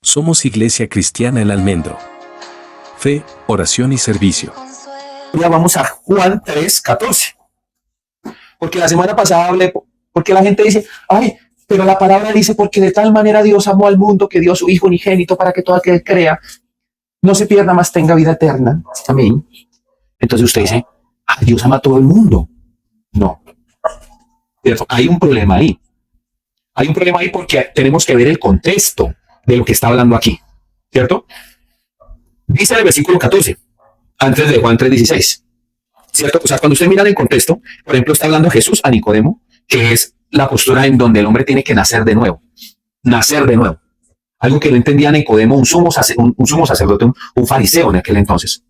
Somos Iglesia Cristiana El Almendro. Fe, oración y servicio. Ya vamos a Juan 3:14. Porque la semana pasada hablé, porque la gente dice, ay, pero la palabra dice, porque de tal manera Dios amó al mundo que dio a su Hijo unigénito para que todo aquel que crea no se pierda, más tenga vida eterna. Amén. Entonces usted dice, Dios ama a todo el mundo. No. Hay un problema ahí. Hay un problema ahí porque tenemos que ver el contexto de lo que está hablando aquí, ¿cierto? Dice en el versículo 14, antes de Juan 3:16, ¿cierto? O sea, cuando usted mira el contexto, por ejemplo, está hablando Jesús a Nicodemo, que es la postura en donde el hombre tiene que nacer de nuevo. Nacer de nuevo. Algo que no entendía Nicodemo, un sumo sacerdote, un fariseo en aquel entonces.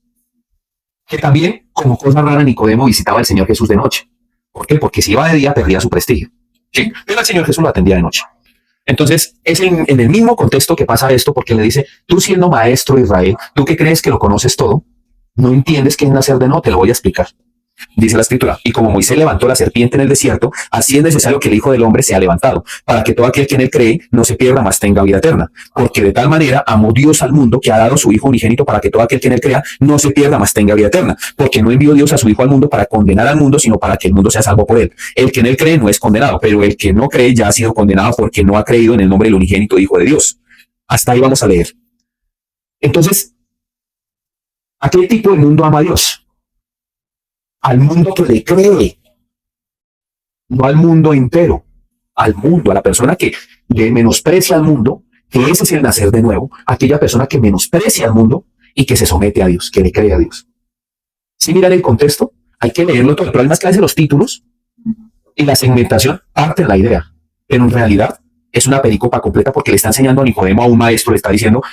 Que también, como cosa rara, Nicodemo visitaba al Señor Jesús de noche. ¿Por qué? Porque si iba de día perdía su prestigio. ¿Sí? Pero el Señor Jesús lo atendía de noche. Entonces, es en el mismo contexto que pasa esto, porque le dice, tú siendo maestro de Israel, tú que crees que lo conoces todo, no entiendes qué es nacer de nuevo, te lo voy a explicar. Dice la escritura, y como Moisés levantó la serpiente en el desierto, así es necesario que el Hijo del Hombre sea levantado, para que todo aquel que en él cree no se pierda, mas tenga vida eterna. Porque de tal manera amó Dios al mundo que ha dado a su Hijo unigénito para que todo aquel que en él crea no se pierda, mas tenga vida eterna. Porque no envió Dios a su Hijo al mundo para condenar al mundo, sino para que el mundo sea salvo por él. El que en él cree no es condenado, pero el que no cree ya ha sido condenado porque no ha creído en el nombre del unigénito Hijo de Dios. Hasta ahí vamos a leer. Entonces, ¿a qué tipo de mundo ama Dios? Al mundo que le cree, no al mundo entero, al mundo, a la persona que le menosprecia al mundo, que ese es el nacer de nuevo, aquella persona que menosprecia al mundo y que se somete a Dios, que le cree a Dios. Si miran el contexto, hay que leerlo todo. El problema es que a veces los títulos y la segmentación parten la idea, pero en realidad es una pericopa completa porque le está enseñando a Nicodemo, a un maestro, le está diciendo,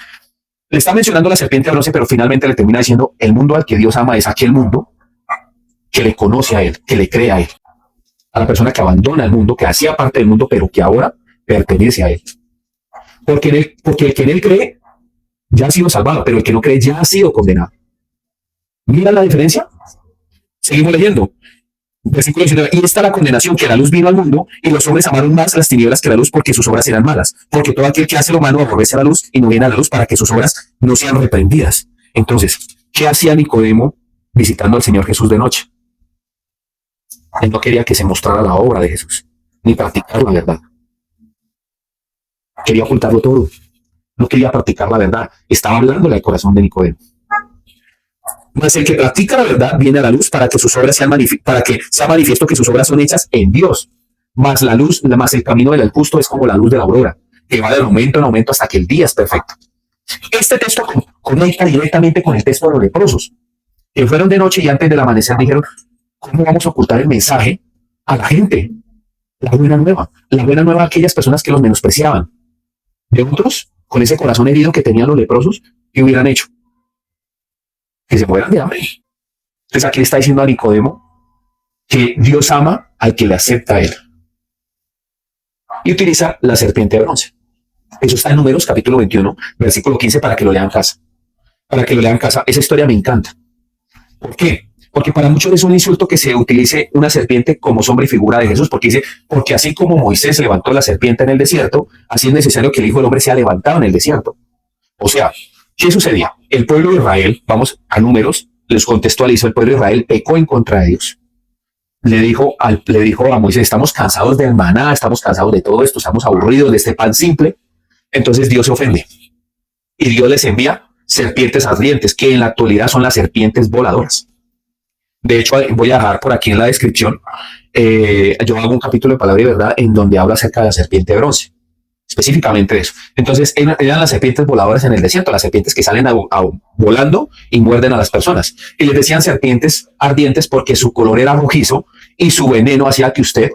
le está mencionando la serpiente de bronce, pero finalmente le termina diciendo, el mundo al que Dios ama es aquel mundo que le conoce a él, que le cree a él, a la persona que abandona el mundo, que hacía parte del mundo, pero que ahora pertenece a él. Porque el que en él cree ya ha sido salvado, pero el que no cree ya ha sido condenado. ¿Mira la diferencia? Seguimos leyendo. Versículo 19. Y esta la condenación, que la luz vino al mundo, y los hombres amaron más las tinieblas que la luz, porque sus obras eran malas. Porque todo aquel que hace lo malo aborrece a la luz y no viene a la luz para que sus obras no sean reprendidas. Entonces, ¿qué hacía Nicodemo visitando al Señor Jesús de noche? Él no quería que se mostrara la obra de Jesús, ni practicar la verdad. Quería ocultarlo todo. No quería practicar la verdad. Estaba hablándole al corazón de Nicodemo. Mas el que practica la verdad viene a la luz para que sus obras para que sea manifiesto que sus obras son hechas en Dios. Mas la luz, más el camino del justo es como la luz de la aurora, que va de aumento en aumento hasta que el día es perfecto. Este texto conecta directamente con el texto de los leprosos, que fueron de noche y antes del amanecer dijeron, ¿cómo vamos a ocultar el mensaje a la gente? La buena nueva a aquellas personas que los menospreciaban. De otros, con ese corazón herido que tenían los leprosos, ¿qué hubieran hecho? Que se mueran de hambre. Entonces aquí le está diciendo a Nicodemo que Dios ama al que le acepta a él. Y utiliza la serpiente de bronce. Eso está en Números capítulo 21, versículo 15, para que lo lean en casa. Para que lo lean en casa. Esa historia me encanta. ¿Por qué? Porque para muchos es un insulto que se utilice una serpiente como sombra y figura de Jesús, porque dice, porque así como Moisés levantó la serpiente en el desierto, así es necesario que el Hijo del Hombre sea levantado en el desierto. O sea, ¿qué sucedía? El pueblo de Israel, vamos a Números, les contextualizó, el pueblo de Israel pecó en contra de Dios. Le dijo a Moisés, estamos cansados del maná, estamos cansados de todo esto, estamos aburridos de este pan simple. Entonces Dios se ofende. Y Dios les envía serpientes ardientes, que en la actualidad son las serpientes voladoras. De hecho, voy a dejar por aquí en la descripción, yo hago un capítulo de Palabra y Verdad en donde habla acerca de la serpiente de bronce, específicamente de eso. Entonces, eran las serpientes voladoras en el desierto, las serpientes que salen volando y muerden a las personas. Y les decían serpientes ardientes porque su color era rojizo y su veneno hacía que usted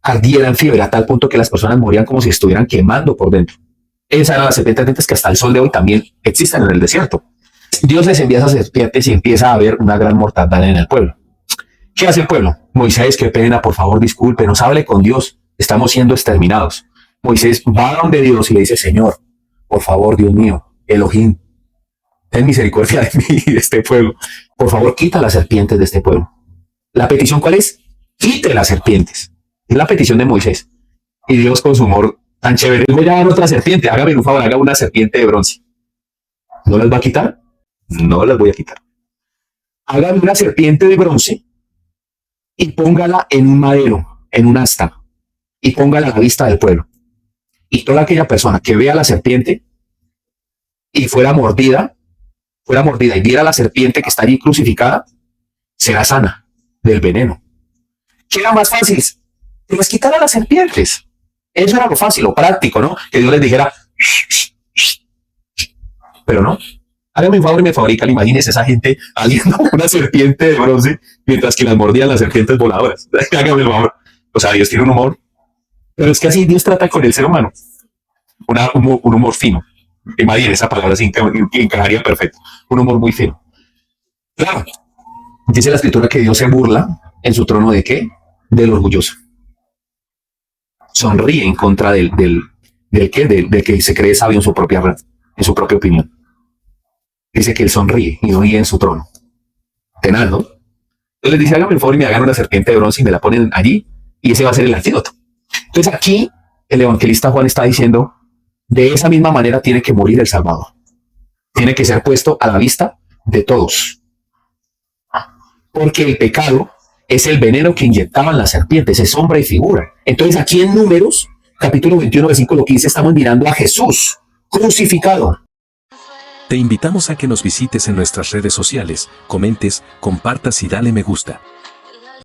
ardiera en fiebre, a tal punto que las personas morían como si estuvieran quemando por dentro. Esas eran las serpientes ardientes que hasta el sol de hoy también existen en el desierto. Dios les envía esas serpientes y empieza a haber una gran mortandad en el pueblo. ¿Qué hace el pueblo? Moisés, qué pena, por favor, discúlpenos, hable con Dios, estamos siendo exterminados. Moisés va a donde Dios y le dice, Señor, por favor, Dios mío, Elohim, ten misericordia de mí y de este pueblo. Por favor, quita las serpientes de este pueblo. ¿La petición cuál es? Quite las serpientes. Es la petición de Moisés. Y Dios con su humor Tan chévere. Voy a dar otra serpiente. Hágame un favor, haga una serpiente de bronce. ¿No las va a quitar? No las voy a quitar. Hágame una serpiente de bronce y póngala en un madero, en un asta, y póngala a la vista del pueblo. Y toda aquella persona que vea la serpiente y fuera mordida y viera la serpiente que está allí crucificada, será sana del veneno. ¿Qué era más fácil? Que les quitara las serpientes. Eso era lo fácil, lo práctico, ¿no? Que Dios les dijera, pero no. Hágame un favor y me fabrican, imagínense esa gente aliendo una serpiente de bronce mientras que las mordían las serpientes voladoras. Hágame el favor. O sea, Dios tiene un humor, pero es que así Dios trata con el ser humano. Un humor fino. Imagínense esa palabra así encajaría perfecto. Un humor muy fino. Claro. Dice la escritura que Dios se burla en su trono de ¿qué? Del orgulloso. Sonríe en contra del que se cree sabio en su propia opinión. Dice que él sonríe y ríe en su trono. Tenaz, ¿no? Entonces les dice, hágame el favor y me hagan una serpiente de bronce y me la ponen allí y ese va a ser el antídoto. Entonces aquí el evangelista Juan está diciendo, de esa misma manera tiene que morir el Salvador. Tiene que ser puesto a la vista de todos. Porque el pecado es el veneno que inyectaban las serpientes, es sombra y figura. Entonces aquí en Números, capítulo 21, versículo 15, estamos mirando a Jesús crucificado. Te invitamos a que nos visites en nuestras redes sociales, comentes, compartas y dale me gusta.